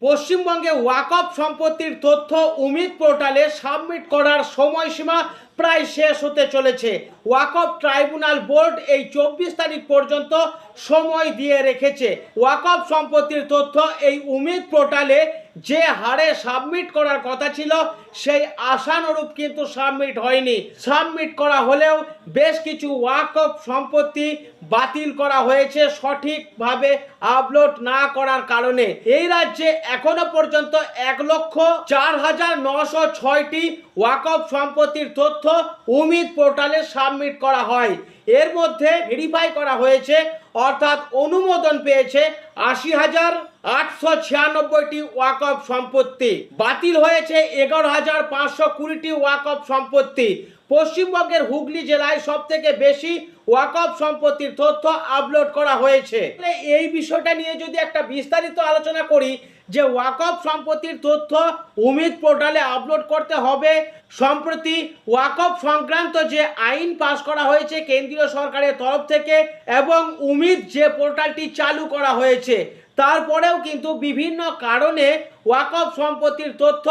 পশ্চিমবঙ্গে ওয়াকফ সম্পত্তির তথ্য উমিদ পোর্টালে সাবমিট করার সময়সীমা প্রায় শেষ হতে চলেছে। ওয়াকফ ট্রাইব্যুনাল বোর্ড এই 24 তারিখ পর্যন্ত সময় দিয়ে রেখেছে। ওয়াকফ সম্পত্তির তথ্য এই উমিদ পোর্টালে যে হারে সাবমিট করার কথা ছিল সেই আশানুরূপ কিন্তু সাবমিট হয়নি। সাবমিট করা হলেও বেশ কিছু ওয়াকফ সম্পত্তি বাতিল করা হয়েছে সঠিকভাবে আপলোড না করার কারণে। এই রাজ্যে এখনো পর্যন্ত 1,04,906টি ওয়াকফ সম্পত্তির তথ্য উমিদ পোর্টালে সাবমিট করা হয়। এর মধ্যে ভেরিফাই করা হয়েছে অর্থাৎ অনুমোদন পেয়েছে 80,896টি ওয়াকফ সম্পত্তি। বাতিল হয়েছে 11,520টি ওয়াকফ সম্পত্তি। পশ্চিমবঙ্গের হুগলি জেলায় সবথেকে বেশি ওয়াকফ সম্পত্তির তথ্য আপলোড করা হয়েছে। এই বিষয়টা নিয়ে যদি একটা বিস্তারিত আলোচনা করি যে ওয়াকফ সম্পত্তির তথ্য উমিদ পোর্টালে আপলোড করতে হবে, সম্প্রতি ওয়াকফ সংক্রান্ত যে আইন পাস করা হয়েছে কেন্দ্রীয় সরকারের তরফ থেকে এবং উমিদ যে পোর্টালটি চালু করা হয়েছে, তারপরেও কিন্তু বিভিন্ন কারণে ওয়াকফ সম্পত্তির তথ্য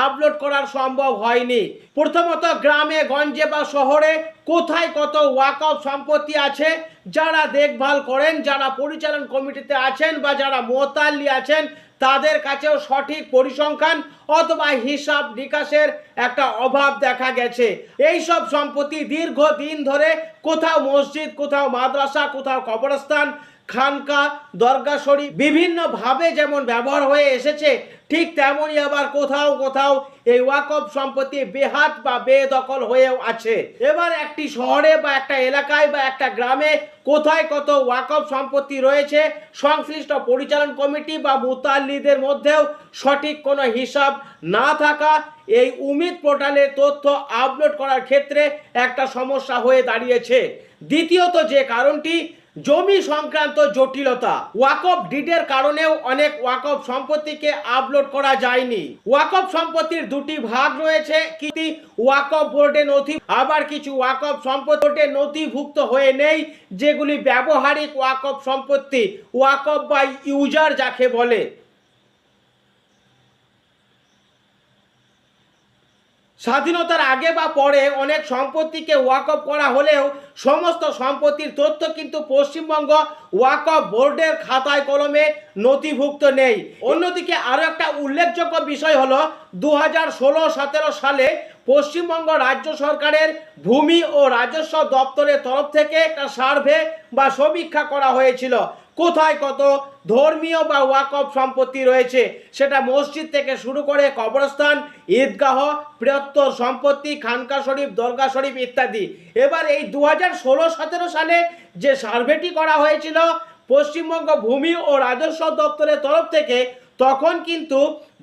আপলোড করা সম্ভব হয়নি। প্রথমত গ্রামে গঞ্জে বা শহরে কোথায় কত ওয়াকফ সম্পত্তি আছে, যারা দেখভাল করেন, যারা পরিচালন কমিটিতে আছেন বা যারা মোতাল্লি আছেন, তাদের কাছেও সঠিক পরিসংখ্যান অথবা হিসাব নিকাশের একটা অভাব দেখা গেছে। এই সব সম্পত্তি দীর্ঘদিন ধরে কোথাও মসজিদ, কোথাও মাদ্রাসা, কোথাও কবরস্থান, খানকা, দরগা শরীফ বিভিন্নভাবে যেমন ব্যবহার হয়ে এসেছে, ঠিক তেমনই আবার কোথাও কোথাও এই ওয়াকফ সম্পত্তি বেহাত বা বেদখল হয়েও আছে। এবার একটি শহরে বা একটা এলাকায় বা একটা গ্রামে কোথায় কত ওয়াকফ সম্পত্তি রয়েছে, সংশ্লিষ্ট পরিচালন কমিটি বা মুতাল্লিদের মধ্যেও সঠিক কোনো হিসাব না থাকা এই উমিদ পোর্টালের তথ্য আপলোড করার ক্ষেত্রে একটা সমস্যা হয়ে দাঁড়িয়েছে। দ্বিতীয়ত যে কারণটি, জমি সংক্রান্ত জটিলতা। ওয়াকফ ডিডের কারণেও অনেক ওয়াকফ সম্পত্তিকে আপলোড করা যায়নি। ওয়াকফ সম্পত্তির দুটি ভাগ রয়েছে, কিছু ওয়াকফ বোর্ডে নথি, আবার কিছু ওয়াকফ সম্পত্তি নথিভুক্ত হয়ে নেই, যেগুলি ব্যবহারিক ওয়াকফ সম্পত্তি, ওয়াকফ বা ইউজার যাকে বলে। স্বাধীনতার আগে বা পরে অনেক সম্পত্তিকে ওয়াকফ করা হলেও সমস্ত সম্পত্তির তথ্য কিন্তু পশ্চিমবঙ্গ ওয়াকফ বোর্ডের খাতায় কলমে নথিভুক্ত নেই। অন্যদিকে আরও একটা উল্লেখযোগ্য বিষয় হলো 2016-17 সালে পশ্চিমবঙ্গ রাজ্য সরকারের ভূমি ও রাজস্ব দপ্তরের তরফ থেকে একটা সার্ভে বা সমীক্ষা করা হয়েছিল। কোথায় কত ধর্মীয় বা ওয়াকফ সম্পত্তি রয়েছে, সেটা মসজিদ থেকে শুরু করে কবরস্থান, ঈদগাহ, বৃহত্তর সম্পত্তি, খানকা শরীফ, দরগা শরীফ ইত্যাদি। এবার এই 2016-17 সালে যে সার্ভেটি করা হয়েছিল পশ্চিমবঙ্গ ভূমি ও রাজস্ব দপ্তরের তরফ থেকে, তখন কিন্তু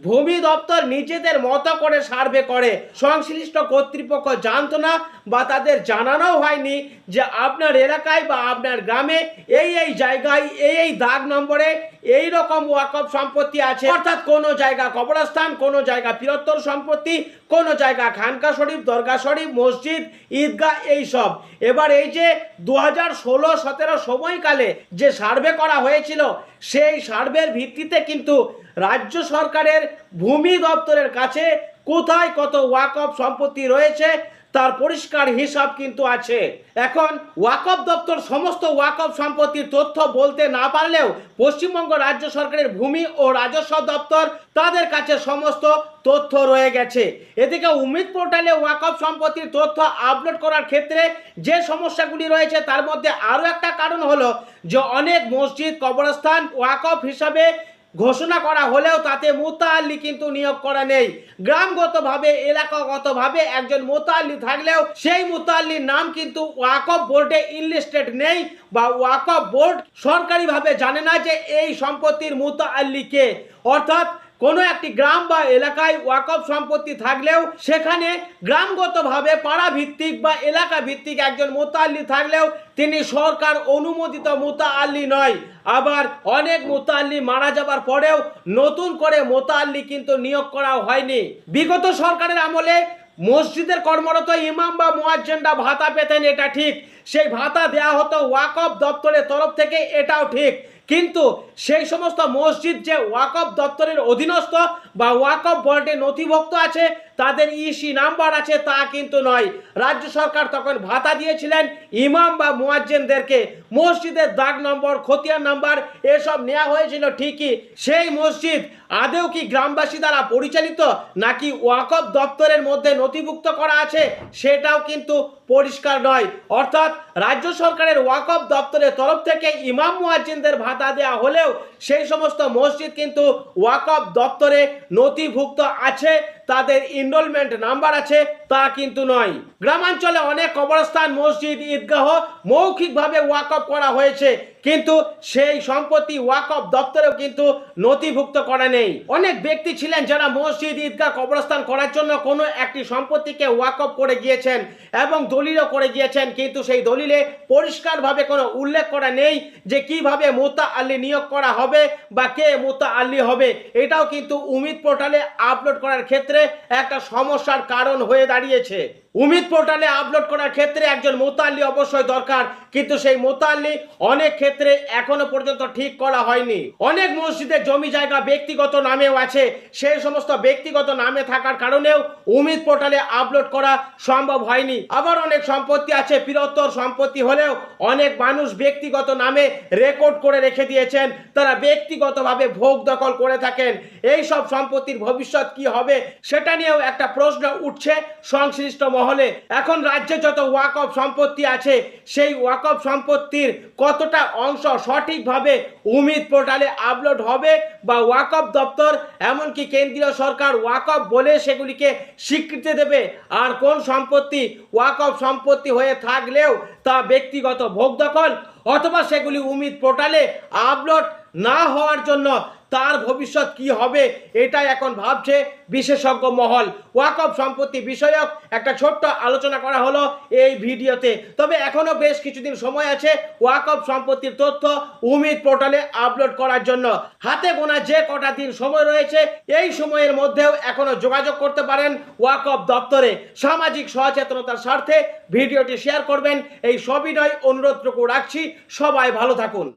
ভূমি দপ্তর নিজেদের মতো করে সার্ভে করে। সংশ্লিষ্ট কর্তৃপক্ষ জানতো না বা তাদের জানানো হয়নি যে আপনার এলাকায় বা আপনার গ্রামে এই জায়গায় এই দাগ নম্বরে এই রকম ওয়াকফ সম্পত্তি আছে, অর্থাৎ কোনো জায়গা কবরস্থান, কোনো জায়গা বৃহত্তর সম্পত্তি, কোনো জায়গা খানকা শরীফ, দরগা শরীফ, মসজিদ, ঈদগাহ, এই সব। এবার এই যে 2016-17 সময়কালে যে সার্ভে করা হয়েছিল, সেই সার্ভের ভিত্তিতে কিন্তু রাজ্য সরকারের ভূমি দপ্তরের কাছে কোথায় কত ওয়াকফ সম্পত্তি রয়েছে তার পরিষ্কার হিসাব কিন্তু আছে। এখন ওয়াকফ দপ্তর সমস্ত ওয়াকফ সম্পত্তির তথ্য বলতে না পারলেও পশ্চিমবঙ্গ রাজ্য সরকারের ভূমি ও রাজস্ব দপ্তর তাদের কাছে সমস্ত তথ্য রয়ে গেছে। এদিকে উমিদ পোর্টালে ওয়াকফ সম্পত্তির তথ্য আপলোড করার ক্ষেত্রে যে সমস্যাগুলি রয়েছে তার মধ্যে আরও একটা কারণ হলো যে অনেক মসজিদ, কবরস্থান ওয়াকফ হিসাবে ঘোষণা করা হলেও তাতে মুতাল্লি কিন্তু নিয়োগ করা নেই। গ্রামগতভাবে, এলাকাগতভাবে একজন মুতাল্লি থাকলেও সেই মুতাল্লির নাম কিন্তু ওয়াকফ বোর্ডে ইনলিস্টেড নেই বা ওয়াকফ বোর্ড সরকারিভাবে জানে না যে এই সম্পত্তির মুতাল্লি কে। অর্থাৎ কোনো একটি গ্রাম বা এলাকায় ওয়াকফ সম্পত্তি থাকলেও সেখানে গ্রামগতভাবে পাড়া ভিত্তিক বা এলাকা ভিত্তিক একজন মুতাল্লি থাকলেও তিনি সরকার অনুমোদিত মুতাল্লি নয়। আবার অনেক মুতাল্লি মারা যাবার পরেও নতুন করে মুতাল্লি কিন্তু নিয়োগ করা হয়নি। বিগত সরকারের আমলে মসজিদের কর্মরত ইমাম বা মুয়াজ্জিনরা ভাতা পেতেন, এটা ঠিক, সেই ভাতা দেয়া হতো ওয়াকফ দপ্তরের তরফ থেকে, এটাও ঠিক। কিন্তু সেই সমস্ত মসজিদ যে ওয়াকফ দপ্তরের অধীনস্থ বা ওয়াকফ বোর্ডে নথিভুক্ত আছে, তাদের ইসি নাম্বার আছে, তা কিন্তু নয়। রাজ্য সরকার তখন ভাতা দিয়েছিলেন ইমাম বা মুয়াজ্জিনদেরকে, মসজিদের দাগ নম্বর, খতিয়ান নাম্বার এসব নেওয়া হয়েছিল ঠিকই। সেই মসজিদ আদেও কি গ্রামবাসী দ্বারা পরিচালিত নাকি ওয়াকফ দপ্তরের মধ্যে নথিভুক্ত করা আছে, সেটাও কিন্তু পরিষ্কার নয়। অর্থাৎ রাজ্য সরকারের ওয়াকফ দপ্তরের তরফ থেকে ইমাম মুয়াজ্জিনদের ভাতা দেওয়া হলেও সেই সমস্ত মসজিদ কিন্তু ওয়াকফ দপ্তরে নথিভুক্ত আছে, তাদের ইনরোলমেন্ট নাম্বার আছে, তা কিন্তু নয়। গ্রামাঞ্চলে অনেক কবরস্থান, মসজিদ, ঈদগাহ মৌখিকভাবে ওয়াকফ করা হয়েছে, কিন্তু সেই সম্পত্তি ওয়াকফ দপ্তরেও কিন্তু নথিভুক্ত করা নেই। অনেক ব্যক্তি ছিলেন যারা মসজিদ, ঈদগাহ, কবরস্থান করার জন্য কোনো একটি সম্পত্তিকে ওয়াকফ করে গিয়েছেন এবং দলিলও করে গিয়েছেন, কিন্তু সেই দলিলে পরিষ্কারভাবে কোনো উল্লেখ করা নেই যে কিভাবে মুতাআল্লি নিয়োগ করা হবে বা কে মুতাআল্লি হবে। এটাও কিন্তু উমিদ পোর্টালে আপলোড করার ক্ষেত্রে একটা সমস্যার কারণ হয়ে দাঁড়িয়েছে। উমিদ পোর্টালে আপলোড করার ক্ষেত্রে একজন মুতাআল্লি অবশ্যই দরকার, কিন্তু সেই মুতাআল্লি অনেক ক্ষেত্রে এখনো পর্যন্ত ঠিক করা হয়নি। অনেক মসজিদের জমি জায়গা ব্যক্তিগত নামেও আছে, সেই সমস্ত ব্যক্তিগত নামে থাকার কারণেও উমিদ পোর্টালে আপলোড করা সম্ভব হয়নি। আবার অনেক সম্পত্তি আছে, বৃহত্তর সম্পত্তি হলেও অনেক মানুষ ব্যক্তিগত নামে রেকর্ড করে রেখে দিয়েছেন, তারা ব্যক্তিগতভাবে ভোগ দখল করে থাকেন। এই সব সম্পত্তির ভবিষ্যৎ কি হবে সেটা নিয়েও একটা প্রশ্ন উঠছে সংশ্লিষ্ট মহলে। এখন রাজ্যে যত ওয়াকফ সম্পত্তি আছে, সেই ওয়াকফ সম্পত্তির কতটা অংশ সঠিকভাবে উমিদ পোর্টালে আপলোড হবে বা ওয়াকফ দপ্তর এমনকি কেন্দ্রীয় সরকার ওয়াকফ বলে সেগুলিকে স্বীকৃতি দেবে, আর কোন সম্পত্তি ওয়াকফ সম্পত্তি হয়ে থাকলেও তা ব্যক্তিগত ভোগ দখল, অথবা সেগুলি উমিদ পোর্টালে আপলোড না হওয়ার জন্য তার ভবিষ্যৎ কি হবে, এটাই এখন ভাবছে বিশেষজ্ঞ মহল। ওয়াকফ সম্পত্তি বিষয়ক একটা ছোট্ট আলোচনা করা হলো এই ভিডিওতে। তবে এখনো বেশ কিছুদিন সময় আছে ওয়াকফ সম্পত্তির তথ্য উমিদ পোর্টালে আপলোড করার জন্য। হাতে গোনা যে কটা দিন সময় রয়েছে, এই সময়ের মধ্যেও এখনো যোগাযোগ করতে পারেন ওয়াকফ দপ্তরে। সামাজিক সচেতনতার স্বার্থে ভিডিওটি শেয়ার করবেন, এই সবিনয় অনুরোধটুকু রাখছি। সবাই ভালো থাকুন।